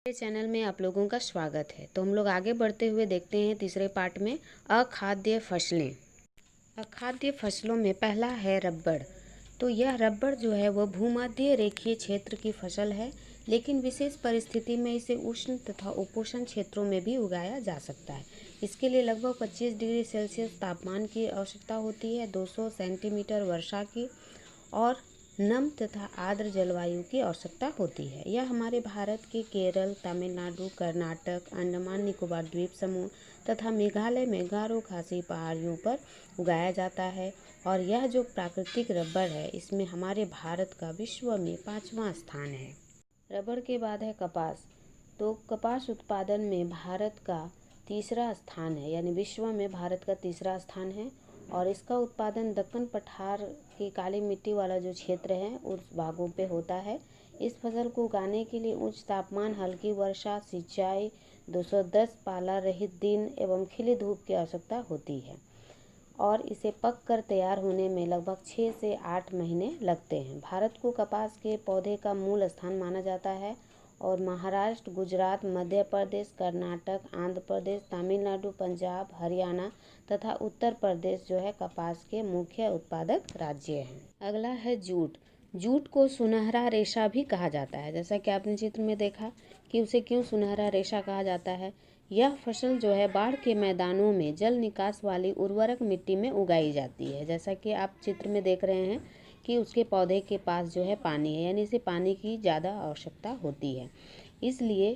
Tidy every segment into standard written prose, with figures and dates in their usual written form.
मेरे चैनल में आप लोगों का स्वागत है। तो हम लोग आगे बढ़ते हुए देखते हैं तीसरे पार्ट में अखाद्य फसलें। अखाद्य फसलों में पहला है रबड़। तो यह रबड़ जो है वह भूमध्य रेखीय क्षेत्र की फसल है, लेकिन विशेष परिस्थिति में इसे उष्ण तथा उपोष्ण क्षेत्रों में भी उगाया जा सकता है। इसके लिए लगभग 25 डिग्री सेल्सियस तापमान की आवश्यकता होती है, 200 सेंटीमीटर वर्षा की और नम तथा आर्द्र जलवायु की आवश्यकता होती है। यह हमारे भारत के केरल, तमिलनाडु, कर्नाटक, अंडमान निकोबार द्वीप समूह तथा मेघालय में गारो खासी पहाड़ियों पर उगाया जाता है। और यह जो प्राकृतिक रबड़ है, इसमें हमारे भारत का विश्व में 5वां स्थान है। रबड़ के बाद है कपास। तो कपास उत्पादन में भारत का तीसरा स्थान है, यानी विश्व में भारत का तीसरा स्थान है। और इसका उत्पादन दक्कन पठार की काली मिट्टी वाला जो क्षेत्र है उस भागों पे होता है। इस फसल को उगाने के लिए उच्च तापमान, हल्की वर्षा, सिंचाई, 210 पाला रहित दिन एवं खिली धूप की आवश्यकता होती है। और इसे पक कर तैयार होने में लगभग 6 से 8 महीने लगते हैं। भारत को कपास के पौधे का मूल स्थान माना जाता है और महाराष्ट्र, गुजरात, मध्य प्रदेश, कर्नाटक, आंध्र प्रदेश, तमिलनाडु, पंजाब, हरियाणा तथा उत्तर प्रदेश जो है कपास के मुख्य उत्पादक राज्य हैं। अगला है जूट। जूट को सुनहरा रेशा भी कहा जाता है, जैसा कि आपने चित्र में देखा कि उसे क्यों सुनहरा रेशा कहा जाता है। यह फसल जो है बाढ़ के मैदानों में जल निकास वाली उर्वरक मिट्टी में उगाई जाती है। जैसा कि आप चित्र में देख रहे हैं कि उसके पौधे के पास जो है पानी है, यानी इसे पानी की ज़्यादा आवश्यकता होती है। इसलिए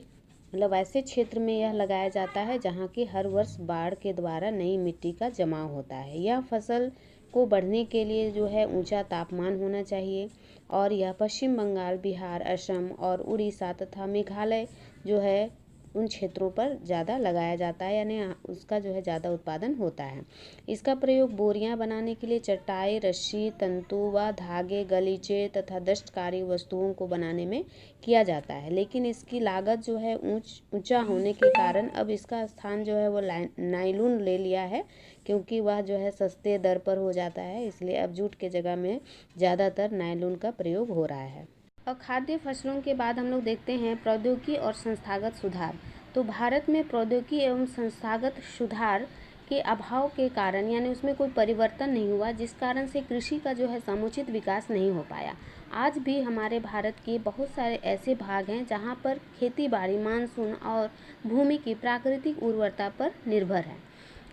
मतलब ऐसे क्षेत्र में यह लगाया जाता है जहाँ की हर वर्ष बाढ़ के द्वारा नई मिट्टी का जमाव होता है। यह फसल को बढ़ने के लिए जो है ऊंचा तापमान होना चाहिए और यह पश्चिम बंगाल, बिहार, असम और उड़ीसा तथा मेघालय जो है उन क्षेत्रों पर ज़्यादा लगाया जाता है, यानी उसका जो है ज़्यादा उत्पादन होता है। इसका प्रयोग बोरियां बनाने के लिए, चटाई, रस्सी, तंतु व धागे, गलीचे तथा दस्तकारी वस्तुओं को बनाने में किया जाता है। लेकिन इसकी लागत जो है ऊंचा होने के कारण अब इसका स्थान जो है वो नायलॉन ले लिया है, क्योंकि वह जो है सस्ते दर पर हो जाता है। इसलिए अब जूट के जगह में ज़्यादातर नायलॉन का प्रयोग हो रहा है। और खाद्य फसलों के बाद हम लोग देखते हैं प्रौद्योगिकी और संस्थागत सुधार। तो भारत में प्रौद्योगिकी एवं संस्थागत सुधार के अभाव के कारण, यानी उसमें कोई परिवर्तन नहीं हुआ, जिस कारण से कृषि का जो है समुचित विकास नहीं हो पाया। आज भी हमारे भारत के बहुत सारे ऐसे भाग हैं जहाँ पर खेती बाड़ी मानसून और भूमि की प्राकृतिक उर्वरता पर निर्भर है,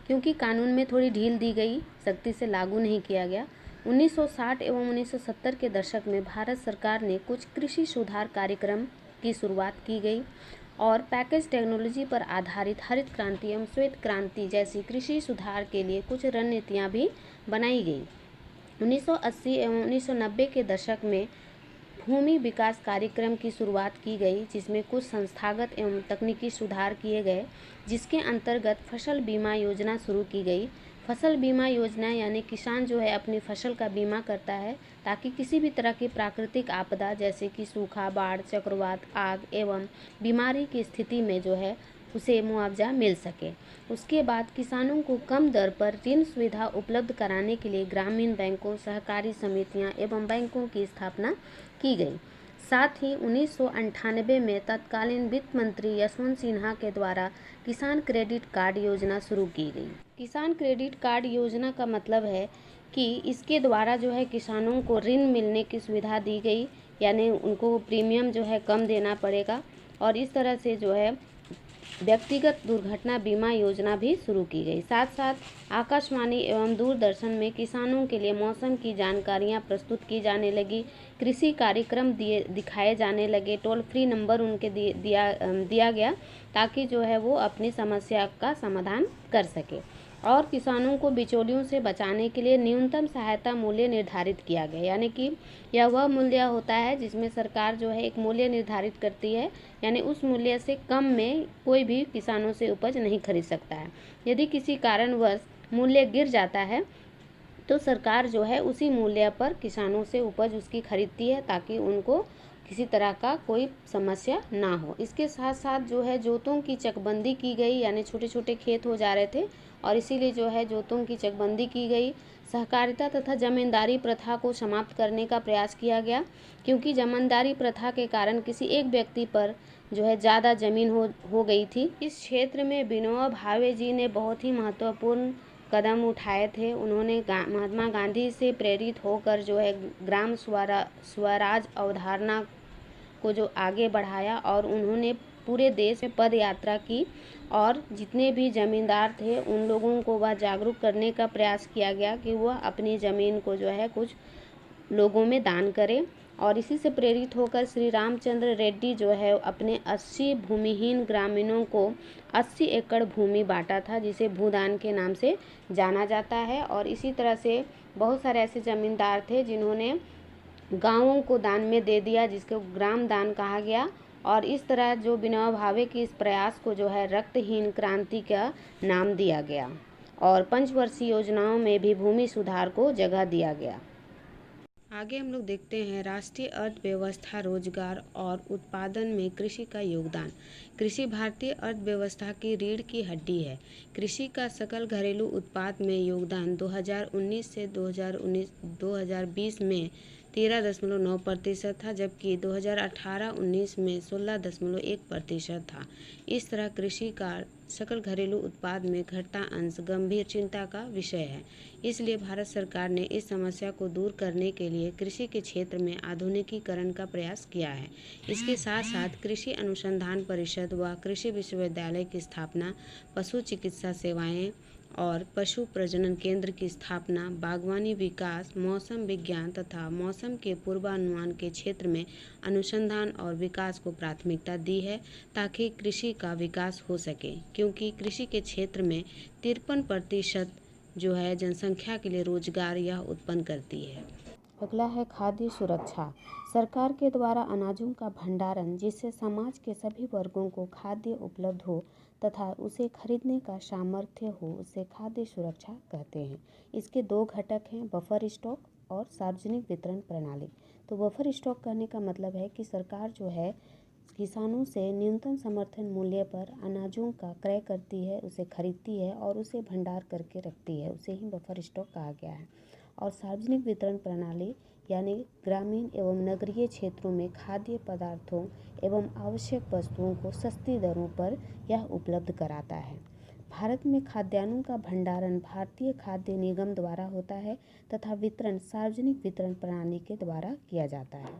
क्योंकि कानून में थोड़ी ढील दी गई, सख्ती से लागू नहीं किया गया। 1960 एवं 1970 के दशक में भारत सरकार ने कुछ कृषि सुधार कार्यक्रम की शुरुआत की गई और पैकेज टेक्नोलॉजी पर आधारित हरित क्रांति एवं श्वेत क्रांति जैसी कृषि सुधार के लिए कुछ रणनीतियाँ भी बनाई गई। 1980 एवं 1990 के दशक में भूमि विकास कार्यक्रम की शुरुआत की गई, जिसमें कुछ संस्थागत एवं तकनीकी सुधार किए गए, जिसके अंतर्गत फसल बीमा योजना शुरू की गई। फसल बीमा योजना यानी किसान जो है अपनी फसल का बीमा करता है ताकि किसी भी तरह की प्राकृतिक आपदा जैसे कि सूखा, बाढ़, चक्रवात, आग एवं बीमारी की स्थिति में जो है उसे मुआवजा मिल सके। उसके बाद किसानों को कम दर पर ऋण सुविधा उपलब्ध कराने के लिए ग्रामीण बैंकों, सहकारी समितियां एवं बैंकों की स्थापना की गई। साथ ही 1998 में तत्कालीन वित्त मंत्री यशवंत सिन्हा के द्वारा किसान क्रेडिट कार्ड योजना शुरू की गई। किसान क्रेडिट कार्ड योजना का मतलब है कि इसके द्वारा जो है किसानों को ऋण मिलने की सुविधा दी गई, यानी उनको प्रीमियम जो है कम देना पड़ेगा। और इस तरह से जो है व्यक्तिगत दुर्घटना बीमा योजना भी शुरू की गई। साथ साथ आकाशवाणी एवं दूरदर्शन में किसानों के लिए मौसम की जानकारियां प्रस्तुत की जाने लगी, कृषि कार्यक्रम दिखाए जाने लगे, टोल फ्री नंबर उनके दिया गया ताकि जो है वो अपनी समस्या का समाधान कर सके। और किसानों को बिचौलियों से बचाने के लिए न्यूनतम सहायता मूल्य निर्धारित किया गया, यानी कि यह वह मूल्य होता है जिसमें सरकार जो है एक मूल्य निर्धारित करती है, यानी उस मूल्य से कम में कोई भी किसानों से उपज नहीं खरीद सकता है। यदि किसी कारणवश मूल्य गिर जाता है तो सरकार जो है उसी मूल्य पर किसानों से उपज उसकी खरीदती है ताकि उनको किसी तरह का कोई समस्या ना हो। इसके साथ साथ जो है जोतों की चकबंदी की गई, यानी छोटे छोटे खेत हो जा रहे थे और इसीलिए जो है जोतों की चकबंदी की गई। सहकारिता तथा जमींदारी प्रथा को समाप्त करने का प्रयास किया गया, क्योंकि जमींदारी प्रथा के कारण किसी एक व्यक्ति पर जो है ज़्यादा ज़मीन हो गई थी। इस क्षेत्र में विनोबा भावे जी ने बहुत ही महत्वपूर्ण कदम उठाए थे। उन्होंने महात्मा गांधी से प्रेरित होकर जो है ग्राम स्वराज अवधारणा को जो आगे बढ़ाया और उन्होंने पूरे देश में पद यात्रा की और जितने भी ज़मींदार थे उन लोगों को वह जागरूक करने का प्रयास किया गया कि वह अपनी ज़मीन को जो है कुछ लोगों में दान करें। और इसी से प्रेरित होकर श्री रामचंद्र रेड्डी जो है अपने 80 भूमिहीन ग्रामीणों को 80 एकड़ भूमि बांटा था, जिसे भूदान के नाम से जाना जाता है। और इसी तरह से बहुत सारे ऐसे ज़मींदार थे जिन्होंने गांवों को दान में दे दिया, जिसको ग्राम दान कहा गया। और इस तरह जो विनोबा भावे के इस प्रयास को जो है रक्तहीन क्रांति का नाम दिया गया और पंचवर्षीय योजनाओं में भी भूमि सुधार को जगह दिया गया। आगे हम लोग देखते हैं राष्ट्रीय अर्थव्यवस्था, रोजगार और उत्पादन में कृषि का योगदान। कृषि भारतीय अर्थव्यवस्था की रीढ़ की हड्डी है। कृषि का सकल घरेलू उत्पाद में योगदान 2019 से 2020 में 13.9% था, जबकि 2018-19 में 16.1% था। इस तरह कृषि का सकल घरेलू उत्पाद में घटता अंश गंभीर चिंता का विषय है। इसलिए भारत सरकार ने इस समस्या को दूर करने के लिए कृषि के क्षेत्र में आधुनिकीकरण का प्रयास किया है। इसके साथ साथ कृषि अनुसंधान परिषद व कृषि विश्वविद्यालय की स्थापना, पशु चिकित्सा सेवाएं और पशु प्रजनन केंद्र की स्थापना, बागवानी विकास, मौसम विज्ञान तथा मौसम के पूर्वानुमान के क्षेत्र में अनुसंधान और विकास को प्राथमिकता दी है, ताकि कृषि का विकास हो सके, क्योंकि कृषि के क्षेत्र में 53% जो है जनसंख्या के लिए रोजगार यह उत्पन्न करती है। अगला है खाद्य सुरक्षा। सरकार के द्वारा अनाजों का भंडारण, जिससे समाज के सभी वर्गों को खाद्य उपलब्ध हो तथा उसे खरीदने का सामर्थ्य हो, उसे खाद्य सुरक्षा कहते हैं। इसके दो घटक हैं, बफर स्टॉक और सार्वजनिक वितरण प्रणाली। तो बफर स्टॉक करने का मतलब है कि सरकार जो है किसानों से न्यूनतम समर्थन मूल्य पर अनाजों का क्रय करती है, उसे खरीदती है और उसे भंडार करके रखती है, उसे ही बफर स्टॉक कहा गया है। और सार्वजनिक वितरण प्रणाली यानी ग्रामीण एवं नगरीय क्षेत्रों में खाद्य पदार्थों एवं आवश्यक वस्तुओं को सस्ती दरों पर यह उपलब्ध कराता है। भारत में खाद्यान्नों का भंडारण भारतीय खाद्य निगम द्वारा होता है तथा वितरण सार्वजनिक वितरण प्रणाली के द्वारा किया जाता है।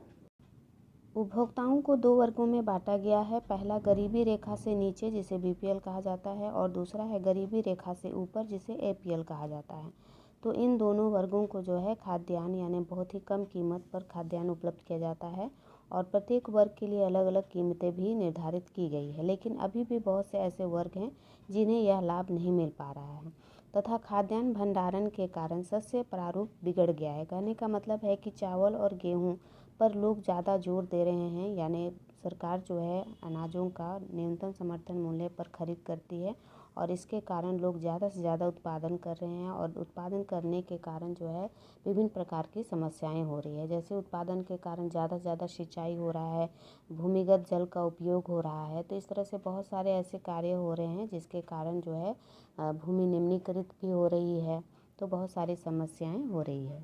उपभोक्ताओं को दो वर्गों में बांटा गया है। पहला गरीबी रेखा से नीचे, जिसे बीपीएल कहा जाता है, और दूसरा है गरीबी रेखा से ऊपर, जिसे एपीएल कहा जाता है। तो इन दोनों वर्गों को जो है खाद्यान्न यानी बहुत ही कम कीमत पर खाद्यान्न उपलब्ध किया जाता है और प्रत्येक वर्ग के लिए अलग अलग कीमतें भी निर्धारित की गई है। लेकिन अभी भी बहुत से ऐसे वर्ग हैं जिन्हें यह लाभ नहीं मिल पा रहा है तथा खाद्यान्न भंडारण के कारण शस्य प्रारूप बिगड़ गया है। कहने का मतलब है कि चावल और गेहूँ पर लोग ज़्यादा जोर दे रहे हैं, यानी सरकार जो है अनाजों का न्यूनतम समर्थन मूल्य पर खरीद करती है और इसके कारण लोग ज़्यादा से ज़्यादा उत्पादन कर रहे हैं और उत्पादन करने के कारण जो है विभिन्न प्रकार की समस्याएं हो रही है। जैसे उत्पादन के कारण ज़्यादा से ज़्यादा सिंचाई हो रहा है, भूमिगत जल का उपयोग हो रहा है। तो इस तरह से बहुत सारे ऐसे कार्य हो रहे हैं जिसके कारण जो है भूमि निम्नीकृत भी हो रही है, तो बहुत सारी समस्याएँ हो रही है।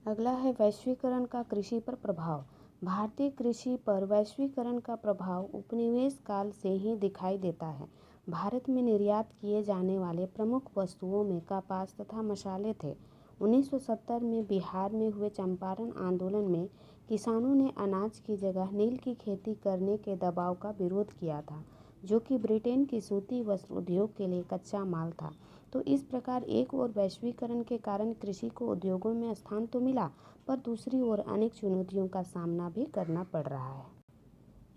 अगला है वैश्वीकरण का कृषि पर प्रभाव। भारतीय कृषि पर वैश्वीकरण का प्रभाव उपनिवेश काल से ही दिखाई देता है। भारत में निर्यात किए जाने वाले प्रमुख वस्तुओं में कपास तथा मसाले थे। 1970 में बिहार में हुए चंपारण आंदोलन में किसानों ने अनाज की जगह नील की खेती करने के दबाव का विरोध किया था, जो कि ब्रिटेन की सूती वस्त्र उद्योग के लिए कच्चा माल था। तो इस प्रकार एक ओर वैश्वीकरण के कारण कृषि को उद्योगों में स्थान तो मिला, पर दूसरी ओर अनेक चुनौतियों का सामना भी करना पड़ रहा है।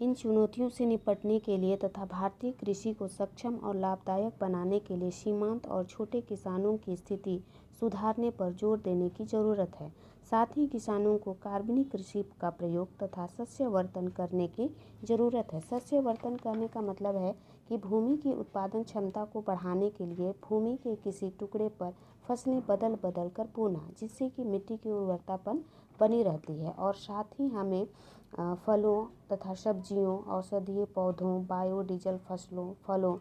इन चुनौतियों से निपटने के लिए तथा भारतीय कृषि को सक्षम और लाभदायक बनाने के लिए सीमांत और छोटे किसानों की स्थिति सुधारने पर जोर देने की ज़रूरत है। साथ ही किसानों को कार्बनिक कृषि का प्रयोग तथा सस्यवर्धन करने की ज़रूरत है। सस्यवर्धन करने का मतलब है कि भूमि की उत्पादन क्षमता को बढ़ाने के लिए भूमि के किसी टुकड़े पर फसलें बदल बदल कर बोना, जिससे कि मिट्टी की उर्वरतापन बनी रहती है। और साथ ही हमें फलों तथा सब्जियों, औषधीय पौधों, बायोडीजल फलों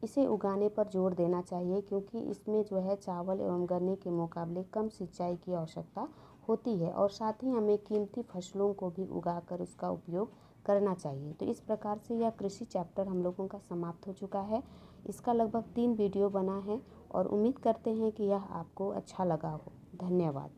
इसे उगाने पर जोर देना चाहिए, क्योंकि इसमें जो है चावल एवं गन्ने के मुकाबले कम सिंचाई की आवश्यकता होती है। और साथ ही हमें कीमती फसलों को भी उगाकर उसका उपयोग करना चाहिए। तो इस प्रकार से यह कृषि चैप्टर हम लोगों का समाप्त हो चुका है। इसका लगभग 3 वीडियो बना है और उम्मीद करते हैं कि यह आपको अच्छा लगा हो। धन्यवाद।